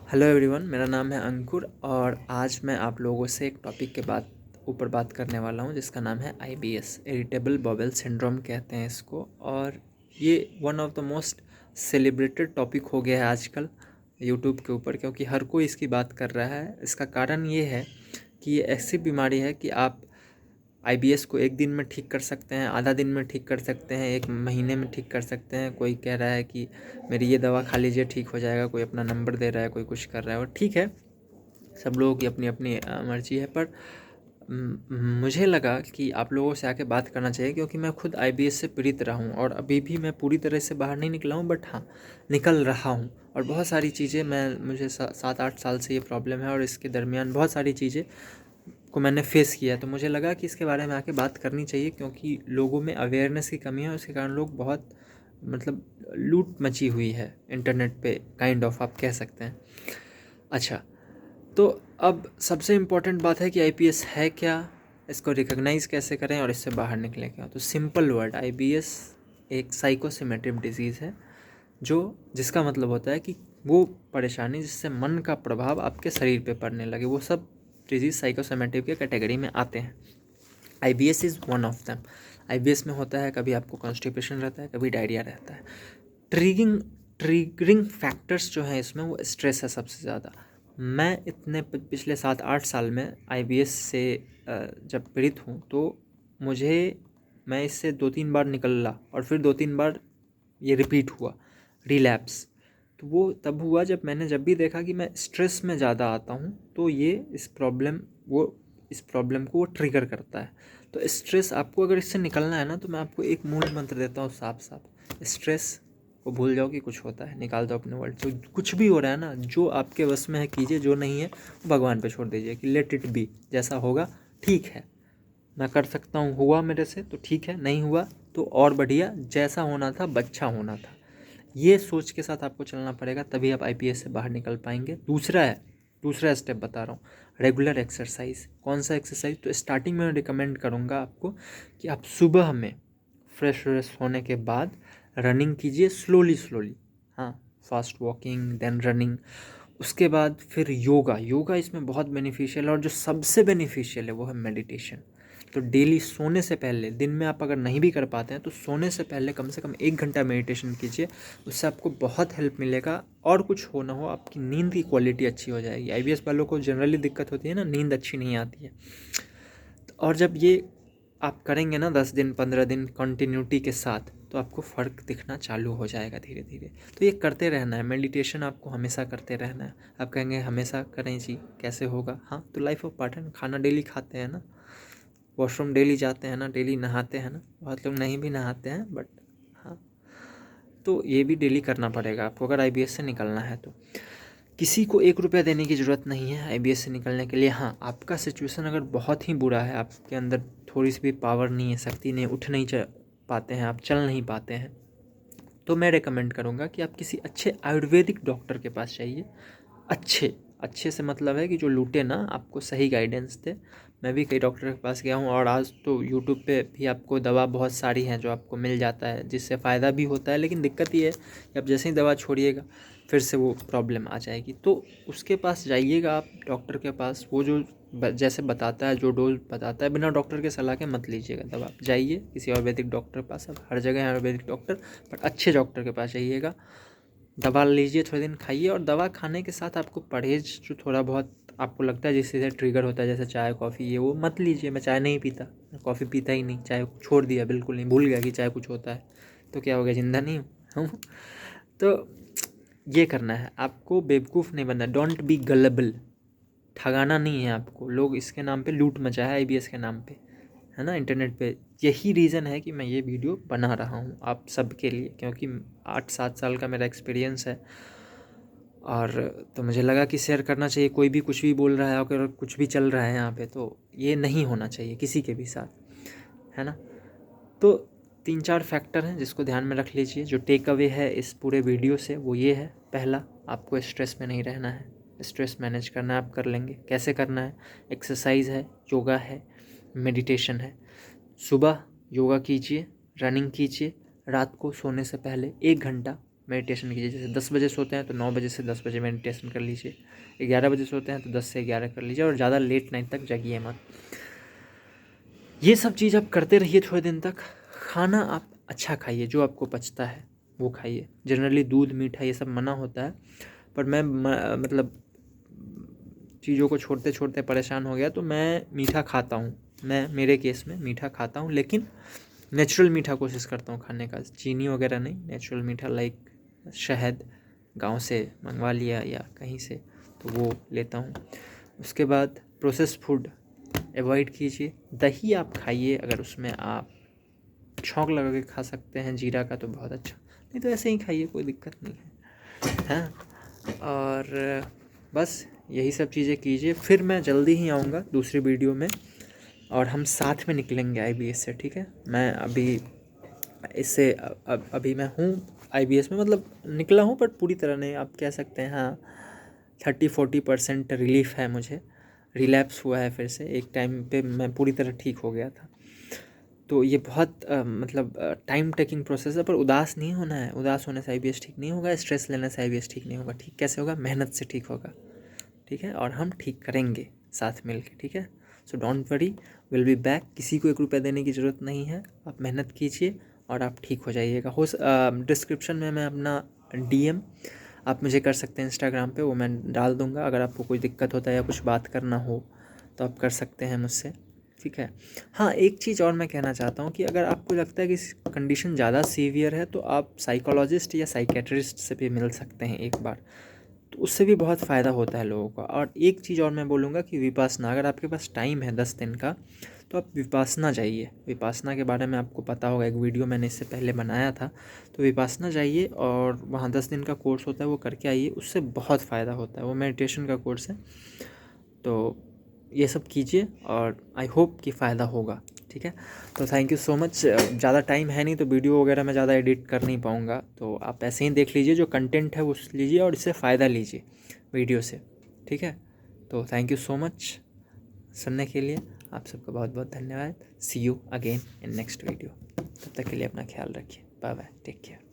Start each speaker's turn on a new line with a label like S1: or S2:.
S1: Hello everyone, मेरा नाम है अंकुर और आज मैं आप लोगों से एक टॉपिक के ऊपर बात करने वाला हूं जिसका नाम है आईबीएस, इरिटेबल बाउल सिंड्रोम कहते हैं इसको। और ये one of the most celebrated topic हो गया है आजकल यूट्यूब के ऊपर, क्योंकि हर कोई इसकी बात कर रहा है। इसका कारण ये है कि ये ऐसी बीमारी है कि आप आईबीएस को एक दिन में ठीक कर सकते हैं, आधा दिन में ठीक कर सकते हैं, एक महीने में ठीक कर सकते हैं। कोई कह रहा है कि मेरी ये दवा खा लीजिए ठीक हो जाएगा, कोई अपना नंबर दे रहा है, कोई कुछ कर रहा है। और ठीक है, सब लोगों की अपनी अपनी मर्जी है। पर मुझे लगा कि आप लोगों से आके बात करना चाहिए, क्योंकि मैं खुद आईबीएस से पीड़ित रहा हूँ और अभी भी मैं पूरी तरह से बाहर नहीं निकला हूँ, बट हाँ, निकल रहा हूँ। और बहुत सारी चीज़ें मुझे 7-8 साल से ये प्रॉब्लम है और इसके दरमियान बहुत सारी चीज़ें को मैंने फेस किया है। तो मुझे लगा कि इसके बारे में आके बात करनी चाहिए, क्योंकि लोगों में अवेयरनेस की कमी है और इसके कारण लोग बहुत लूट मची हुई है इंटरनेट पे, काइंड ऑफ आप कह सकते हैं। अच्छा, तो अब सबसे इम्पोर्टेंट बात है कि आईबीएस है क्या, इसको रिकॉग्नाइज कैसे करें और इससे बाहर निकलें क्या। तो सिंपल वर्ड, आईबीएस एक साइकोसिमेटिक डिजीज़ है जिसका मतलब होता है कि वो परेशानी जिससे मन का प्रभाव आपके शरीर पे पड़ने लगे, वो सब डिजीज़ साइकोसोमेटिक के कैटेगरी में आते हैं। IBS is one of them. IBS में होता है कभी आपको कॉन्स्टिपेशन रहता है, कभी डायरिया रहता है। ट्रिगरिंग फैक्टर्स जो हैं इसमें, वो स्ट्रेस है सबसे ज़्यादा। मैं इतने पिछले 7-8 साल में आईबीएस से जब पीड़ित हूँ, तो मैं इससे 2-3 बार निकला और फिर 2-3 बार ये रिपीट हुआ, रिलैप्स। तो वो तब हुआ जब भी देखा कि मैं स्ट्रेस में ज़्यादा आता हूँ, तो ये इस प्रॉब्लम को वो ट्रिगर करता है। तो स्ट्रेस आपको अगर इससे निकलना है ना, तो मैं आपको एक मूल मंत्र देता हूँ साफ साफ, स्ट्रेस को भूल जाओ कि कुछ होता है, निकाल दो अपने वर्ल्ड से। कुछ भी हो रहा है ना, जो आपके बस में है कीजिए, जो नहीं है भगवान पे छोड़ दीजिए कि लेट इट बी, जैसा होगा ठीक है, मैं कर सकता हूँ, हुआ मेरे से तो ठीक है, नहीं हुआ तो और बढ़िया, जैसा होना था बच्चा होना था। ये सोच के साथ आपको चलना पड़ेगा, तभी आप आईपीएस से बाहर निकल पाएंगे। दूसरा स्टेप बता रहा हूँ, रेगुलर एक्सरसाइज। कौन सा एक्सरसाइज? तो स्टार्टिंग में रिकमेंड करूँगा आपको कि आप सुबह में फ्रेश होने के बाद रनिंग कीजिए, स्लोली। हाँ, फास्ट वॉकिंग देन रनिंग। उसके बाद फिर योगा इसमें बहुत बेनिफिशियल है। और जो सबसे बेनिफिशियल है वो है मेडिटेशन। तो डेली सोने से पहले, दिन में आप अगर नहीं भी कर पाते हैं तो सोने से पहले कम से कम 1 घंटा मेडिटेशन कीजिए। उससे आपको बहुत हेल्प मिलेगा। और कुछ हो ना हो, आपकी नींद की क्वालिटी अच्छी हो जाएगी। आईबीएस वालों को जनरली दिक्कत होती है ना, नींद अच्छी नहीं आती है। और जब ये आप करेंगे ना 10 दिन 15 दिन कंटिन्यूटी के साथ, तो आपको फ़र्क दिखना चालू हो जाएगा धीरे धीरे। तो ये करते रहना है, मेडिटेशन आपको हमेशा करते रहना है। आप कहेंगे हमेशा करें जी, कैसे होगा? हाँ, तो लाइफ ऑफ पार्ट है ना, खाना डेली खाते हैं ना, वॉशरूम डेली जाते हैं ना, डेली नहाते हैं ना। बहुत लोग नहीं भी नहाते हैं, बट हाँ, तो ये भी डेली करना पड़ेगा आपको अगर आईबीएस से निकलना है। तो किसी को 1 रुपया देने की ज़रूरत नहीं है आईबीएस से निकलने के लिए। हाँ, आपका सिचुएशन अगर बहुत ही बुरा है, आपके अंदर थोड़ी सी भी पावर नहीं है, शक्ति नहीं, उठ नहीं पाते हैं, आप चल नहीं पाते हैं, तो मैं रेकमेंड करूँगा कि आप किसी अच्छे आयुर्वेदिक डॉक्टर के पास जाइए। अच्छे से मतलब है कि जो लूटे ना, आपको सही गाइडेंस दे। मैं भी कई डॉक्टर के पास गया हूँ और आज तो यूट्यूब पे भी आपको दवा बहुत सारी हैं जो आपको मिल जाता है, जिससे फ़ायदा भी होता है। लेकिन दिक्कत ये है कि आप जैसे ही दवा छोड़िएगा फिर से वो प्रॉब्लम आ जाएगी। तो उसके पास जाइएगा आप, डॉक्टर के पास। वो जो जैसे बताता है, जो डोज बताता है, बिना डॉक्टर के सलाह के मत लीजिएगा दवा। जाइए किसी आयुर्वेदिक डॉक्टर के पास। अब हर जगह है आयुर्वेदिक डॉक्टर, बट अच्छे डॉक्टर के पास जाइएगा। दवा लीजिए, थोड़े दिन खाइए, और दवा खाने के साथ आपको परहेज जो थोड़ा बहुत आपको लगता है जिससे ट्रिगर होता है, जैसे चाय कॉफ़ी, ये वो मत लीजिए। मैं चाय नहीं पीता, मैं कॉफ़ी पीता ही नहीं, चाय छोड़ दिया बिल्कुल नहीं, भूल गया कि चाय कुछ होता है। तो क्या हो गया, जिंदा नहीं हूँ? तो ये करना है आपको, बेवकूफ़ नहीं बनना। डोंट बी गलेबल, ठगाना नहीं है आपको। लोग इसके नाम पे लूट मचा है आईबीएस के नाम पे, है ना, इंटरनेट पे। यही रीज़न है कि मैं ये वीडियो बना रहा हूँ आप सबके लिए, क्योंकि 8-7 साल का मेरा एक्सपीरियंस है। और तो मुझे लगा कि शेयर करना चाहिए। कोई भी कुछ भी बोल रहा है, अगर कुछ भी चल रहा है यहाँ पे, तो ये नहीं होना चाहिए किसी के भी साथ, है ना। तो 3-4 फैक्टर हैं जिसको ध्यान में रख लीजिए। जो टेक अवे है इस पूरे वीडियो से वो ये है, पहला, आपको स्ट्रेस में नहीं रहना है। स्ट्रेस मैनेज करना है, आप कर लेंगे। कैसे करना है? एक्सरसाइज है, योगा है, मेडिटेशन है। सुबह योगा कीजिए, रनिंग कीजिए, रात को सोने से पहले 1 घंटा मेडिटेशन कीजिए। जैसे 10 बजे सोते हैं तो 9 बजे से 10 बजे मेडिटेशन कर लीजिए। 11 बजे सोते हैं तो 10 से 11 कर लीजिए, और ज़्यादा लेट नाइट तक जगिए मत। ये सब चीज़ आप करते रहिए थोड़े दिन तक। खाना आप अच्छा खाइए, जो आपको पचता है वो खाइए। जनरली दूध मीठा ये सब मना होता है, पर मैं मतलब चीज़ों को छोड़ते छोड़ते परेशान हो गया, तो मैं मीठा खाता हूँ। मैं मेरे केस में मीठा खाता हूँ, लेकिन नेचुरल मीठा कोशिश करता हूँ खाने का, चीनी वगैरह नहीं, नेचुरल मीठा लाइक शहद गांव से मंगवा लिया या कहीं से, तो वो लेता हूँ। उसके बाद प्रोसेस्ड फूड अवॉइड कीजिए। दही आप खाइए, अगर उसमें आप छौंक लगा के खा सकते हैं जीरा का तो बहुत अच्छा, नहीं तो ऐसे ही खाइए, कोई दिक्कत नहीं है। हाँ, और बस यही सब चीज़ें कीजिए। फिर मैं जल्दी ही आऊँगा दूसरी वीडियो में, और हम साथ में निकलेंगे IBS से, ठीक है। मैं अभी इससे अभी मैं हूँ IBS में, मतलब निकला हूँ पर पूरी तरह नहीं, आप कह सकते हैं। हाँ, 30-40% रिलीफ है मुझे। रिलैप्स हुआ है फिर से, एक टाइम पे मैं पूरी तरह ठीक हो गया था। तो ये बहुत मतलब टाइम टेकिंग प्रोसेस है, पर उदास नहीं होना है। उदास होने से IBS ठीक नहीं होगा, स्ट्रेस लेने से IBS ठीक नहीं होगा। ठीक कैसे होगा? मेहनत से ठीक होगा, ठीक है। और हम ठीक करेंगे साथ मिल के, ठीक है। So don't worry, will be back. किसी को 1 रुपया देने की ज़रूरत नहीं है, आप मेहनत कीजिए और आप ठीक हो जाइएगा। डिस्क्रिप्शन में मैं अपना DM आप मुझे कर सकते हैं इंस्टाग्राम पे, वो मैं डाल दूँगा। अगर आपको कोई दिक्कत होता है या कुछ बात करना हो तो आप कर सकते हैं मुझसे, ठीक है। हाँ, एक चीज़ और मैं कहना चाहता हूँ कि अगर आपको लगता है कि कंडीशन ज़्यादा सीवियर है तो आप साइकोलॉजिस्ट या साइकेट्रिस्ट से भी मिल सकते हैं एक बार, तो उससे भी बहुत फ़ायदा होता है लोगों का। और एक चीज़ और मैं बोलूँगा कि विपासना, अगर आपके पास टाइम है 10 दिन का तो आप विपासना जाइए। विपासना के बारे में आपको पता होगा, एक वीडियो मैंने इससे पहले बनाया था। तो विपासना जाइए और वहाँ 10 दिन का कोर्स होता है, वो करके आइए, उससे बहुत फ़ायदा होता है। वो मेडिटेशन का कोर्स है। तो ये सब कीजिए और आई होप कि फ़ायदा होगा, ठीक है। तो थैंक यू सो मच। ज़्यादा टाइम है नहीं तो वीडियो वगैरह मैं ज़्यादा एडिट कर नहीं पाऊँगा, तो आप ऐसे ही देख लीजिए, जो कंटेंट है वो लीजिए और इससे फ़ायदा लीजिए वीडियो से, ठीक है। तो थैंक यू सो मच सुनने के लिए। आप सबका बहुत बहुत धन्यवाद। See you again in next video. तब तक के लिए अपना ख्याल रखिए। Bye bye, take care.